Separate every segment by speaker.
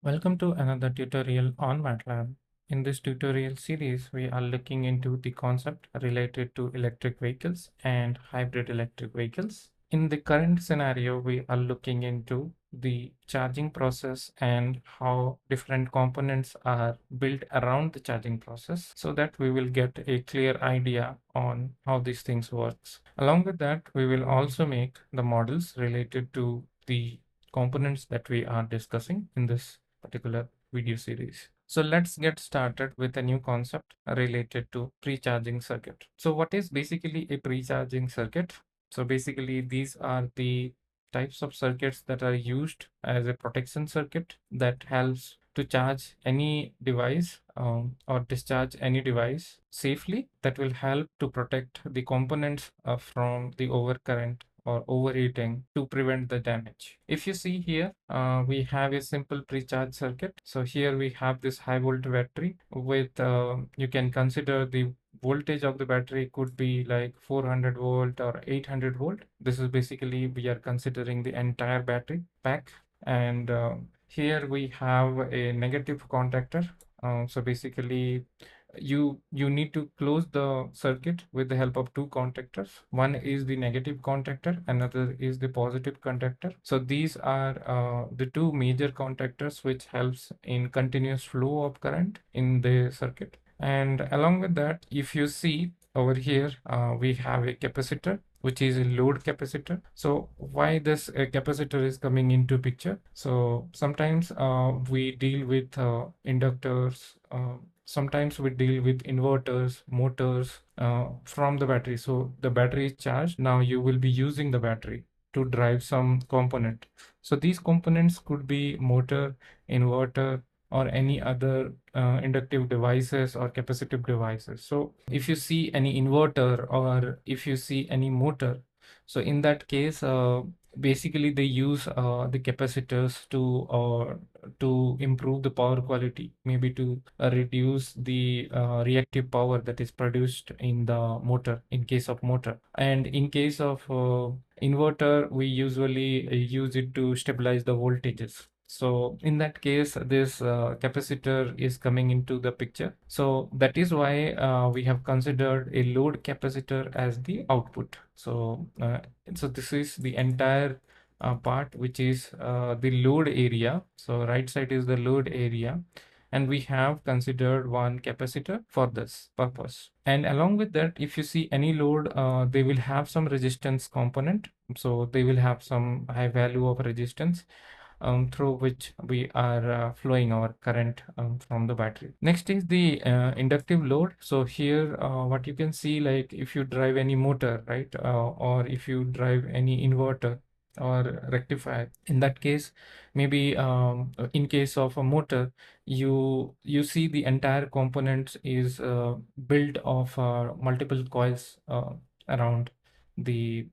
Speaker 1: Welcome to another tutorial on MATLAB. In this tutorial series, we are looking into the concept related to electric vehicles and hybrid electric vehicles. In the current scenario, we are looking into the charging process and how different components are built around the charging process so that we will get a clear idea on how these things works. Along with that, we will also make the models related to the components that we are discussing in this particular video series. So let's get started with a new concept related to pre-charging circuit. So what is basically a pre-charging circuit? So basically these are the types of circuits that are used as a protection circuit that helps to charge any device or discharge any device safely, that will help to protect the components from the overcurrent or overheating to prevent the damage. If you see here, we have a simple pre-charge circuit. So here we have this high voltage battery with, you can consider the voltage of the battery could be like 400 volt or 800 volt. This is basically, we are considering the entire battery pack. And here we have a negative contactor. So basically, you need to close the circuit with the help of two contactors. One is the negative contactor, another is the positive contactor. So these are the two major contactors which helps in continuous flow of current in the circuit. And along with that, if you see over here, we have a capacitor, which is a load capacitor. So why this capacitor is coming into picture? So sometimes we deal with inductors, sometimes we deal with inverters, motors from the battery. So the battery is charged. Now you will be using the battery to drive some component. So these components could be motor, inverter, or any other inductive devices or capacitive devices. So if you see any inverter or if you see any motor, so in that case, basically they use the capacitors to improve the power quality, maybe to reduce the reactive power that is produced in the motor, in case of motor. And in case of inverter, we usually use it to stabilize the voltages. So in that case, this capacitor is coming into the picture. So that is why we have considered a load capacitor as the output. So this is the entire part, which is the load area. So right side is the load area. And we have considered one capacitor for this purpose. And along with that, if you see any load, they will have some resistance component. So they will have some high value of resistance through which we are flowing our current from the battery. Next is the inductive load. So here what you can see, like if you drive any motor, right, or if you drive any inverter or rectifier, in that case, maybe in case of a motor, you see the entire components is built of multiple coils around the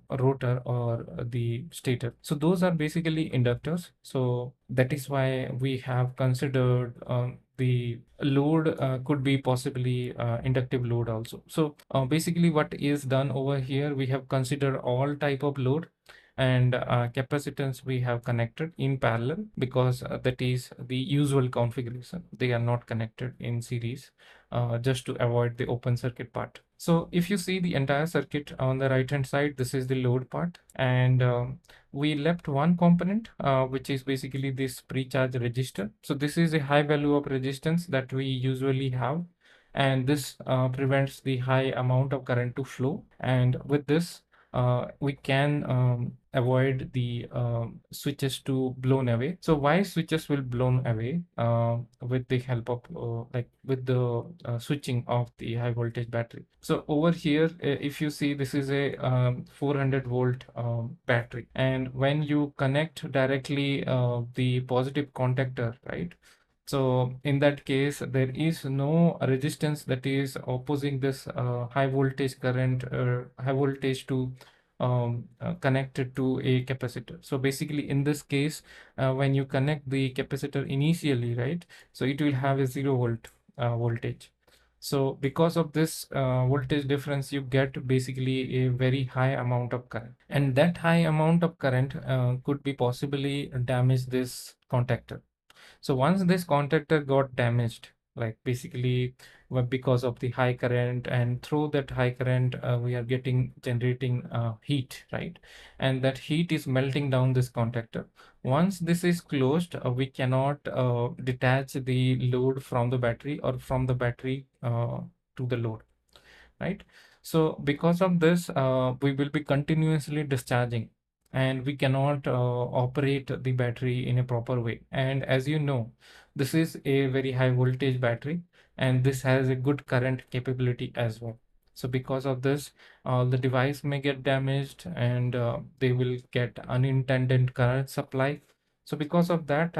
Speaker 1: rotor or the stator. So those are basically inductors. So that is why we have considered the load could be possibly inductive load also. So basically what is done over here, we have considered all type of load, and capacitance we have connected in parallel because that is the usual configuration. They are not connected in series just to avoid the open circuit part. So if you see the entire circuit on the right hand side, this is the load part, and we left one component which is basically this pre-charge resistor. So this is a high value of resistance that we usually have, and this prevents the high amount of current to flow. And with this we can avoid the switches to blown away. So why switches will blown away with the help of like with the switching of the high voltage battery. So over here, if you see, this is a 400 volt battery, and when you connect directly the positive contactor, right? So in that case, there is no resistance that is opposing this high voltage current, high voltage to connected to a capacitor. So basically in this case, when you connect the capacitor initially, right, so it will have a 0 volt voltage. So because of this voltage difference, you get basically a very high amount of current, and that high amount of current could be possibly damage this contactor. So once this contactor got damaged, like basically because of the high current, and through that high current we are generating heat, right? And that heat is melting down this contactor. Once this is closed, we cannot detach the load from the battery, or from the battery to the load, right? So because of this, we will be continuously discharging, and we cannot operate the battery in a proper way. And as you know, this is a very high voltage battery, and this has a good current capability as well. So because of this, the device may get damaged, and they will get unintended current supply. So because of that,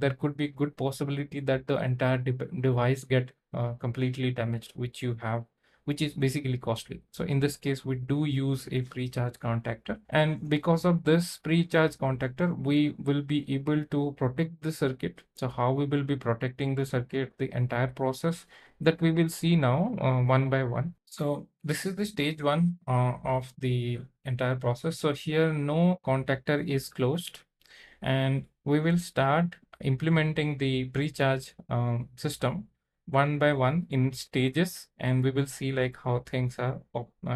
Speaker 1: there could be good possibility that the entire device get completely damaged, which is basically costly. So in this case, we do use a pre-charge contactor. And because of this pre-charge contactor, we will be able to protect the circuit. So how we will be protecting the circuit, the entire process, that we will see now one by one. So this is the stage one of the entire process. So here no contactor is closed, and we will start implementing the pre-charge system one by one in stages, and we will see like how things are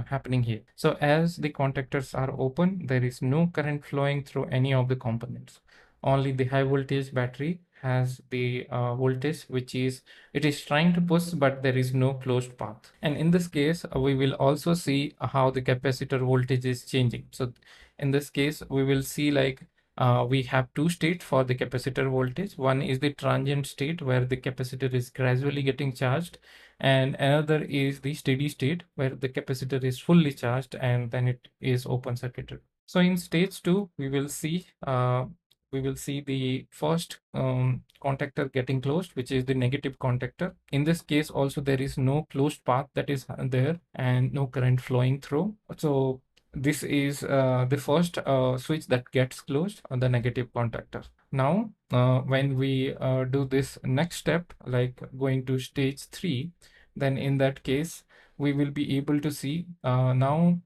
Speaker 1: happening here. So as the contactors are open, there is no current flowing through any of the components. Only the high voltage battery has the voltage, which is, it is trying to push, but there is no closed path. And in this case, we will also see how the capacitor voltage is changing. So in this case, we will see like we have two states for the capacitor voltage. One is the transient state where the capacitor is gradually getting charged, and another is the steady state where the capacitor is fully charged and then it is open circuited. So in stage two, we will see the first contactor getting closed, which is the negative contactor. In this case, also there is no closed path that is there, and no current flowing through. So this is the first switch that gets closed on the negative contactor. Now, when we do this next step, like going to stage 3, then in that case, we will be able to see now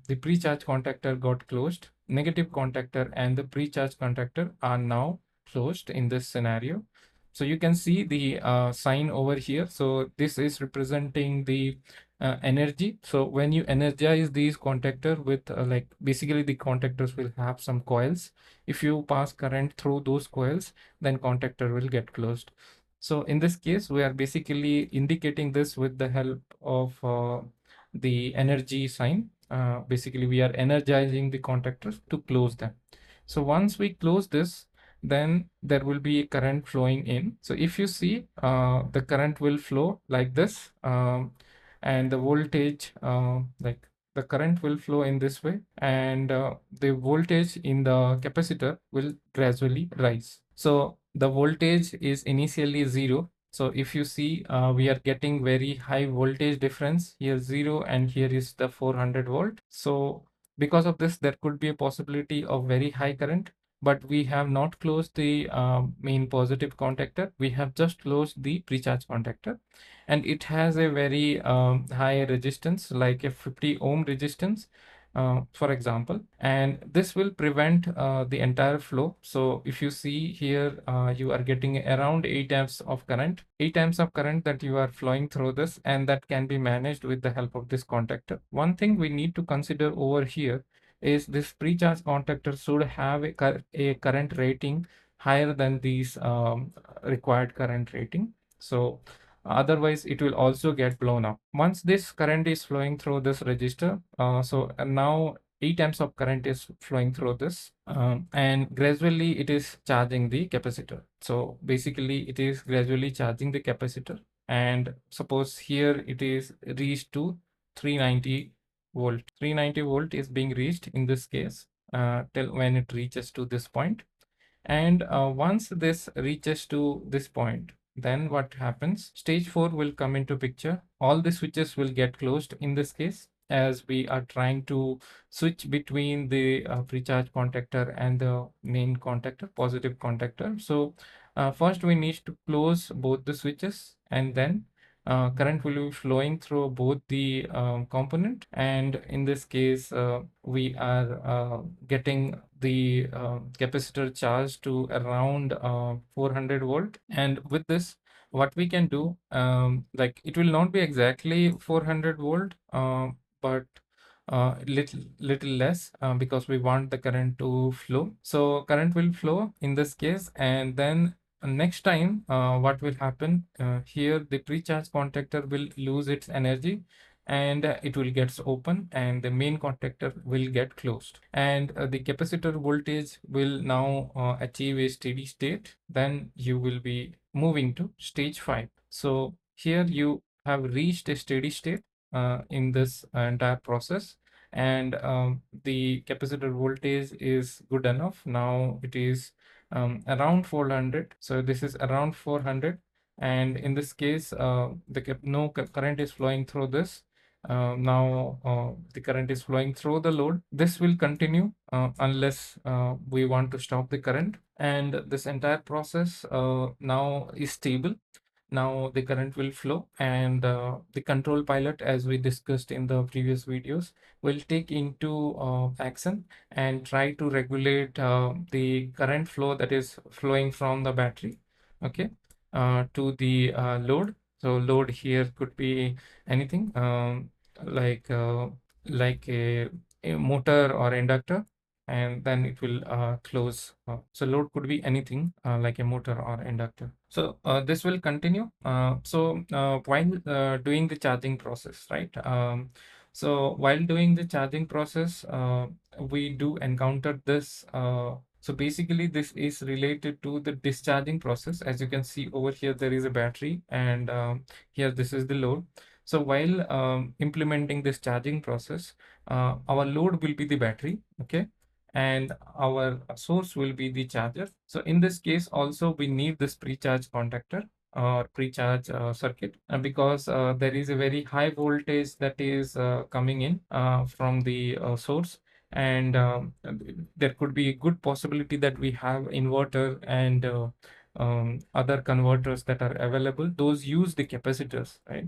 Speaker 1: the pre-charge contactor got closed, negative contactor and the pre-charge contactor are now closed in this scenario. So you can see the sign over here. So this is representing the energy. So when you energize these contactor with like basically the contactors will have some coils. If you pass current through those coils, then contactor will get closed. So in this case, we are basically indicating this with the help of the energy sign. Basically, we are energizing the contactors to close them. So once we close this, then there will be a current flowing in. So if you see, the current will flow like this, and the voltage, like the current will flow in this way, and the voltage in the capacitor will gradually rise. So the voltage is initially 0. So if you see, we are getting very high voltage difference here, 0, and here is the 400 volt. So because of this, there could be a possibility of very high current, but we have not closed the main positive contactor. We have just closed the pre-charge contactor, and it has a very high resistance, like a 50 ohm resistance, for example, and this will prevent the entire flow. So if you see here, you are getting around 8 amps of current, 8 amps of current that you are flowing through this, and that can be managed with the help of this contactor. One thing we need to consider over here is this pre-charge contactor should have a current rating higher than these required current rating. So otherwise it will also get blown up. Once this current is flowing through this resistor, now 8 amps of current is flowing through this, and gradually it is charging the capacitor. So basically it is gradually charging the capacitor, and suppose here it is reached to 390 volt. 390 volt is being reached in this case till when it reaches to this point. And once this reaches to this point, then what happens? Stage 4 will come into picture. All the switches will get closed in this case, as we are trying to switch between the pre-charge contactor and the main contactor, positive contactor. So first we need to close both the switches, and then current will be flowing through both the component, and in this case we are getting the capacitor charge to around 400 volt. And with this, what we can do, like it will not be exactly 400 volt, but little less, because we want the current to flow. So current will flow in this case, and then next time what will happen, here the pre-charge contactor will lose its energy, and it will get open, and the main contactor will get closed, and the capacitor voltage will now achieve a steady state. Then you will be moving to stage 5. So here you have reached a steady state in this entire process, and the capacitor voltage is good enough. Now it is around 400. So this is around 400, and in this case no current is flowing through this. Now the current is flowing through the load. This will continue unless we want to stop the current, and this entire process now is stable. Now the current will flow, and the control pilot, as we discussed in the previous videos, will take into action and try to regulate the current flow that is flowing from the battery, okay, to the load. So load here could be anything, like a motor or inductor, and then it will close. So load could be anything like a motor or inductor. So this will continue. While doing the charging process, right? So while doing the charging process, we do encounter this. So basically, this is related to the discharging process. As you can see over here, there is a battery, and here this is the load. So while implementing this charging process, our load will be the battery, okay, and our source will be the charger. So in this case also we need this pre-charge contactor or pre-charge circuit, because there is a very high voltage that is coming in from the source, and there could be a good possibility that we have inverter and other converters that are available. Those use the capacitors, right?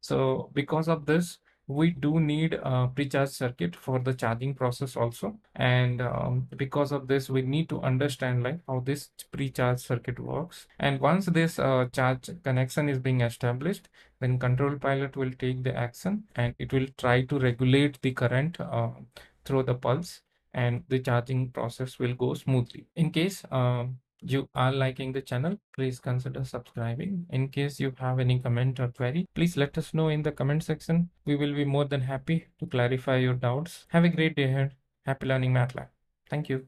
Speaker 1: So because of this, we do need a pre-charge circuit for the charging process also, and because of this we need to understand like how this pre-charge circuit works. And once this charge connection is being established, then control pilot will take the action, and it will try to regulate the current through the pulse, and the charging process will go smoothly. In case you are liking the channel, please consider subscribing. In case you have any comment or query, please let us know in the comment section. We will be more than happy to clarify your doubts. Have a great day ahead. Happy learning MATLAB. Thank you.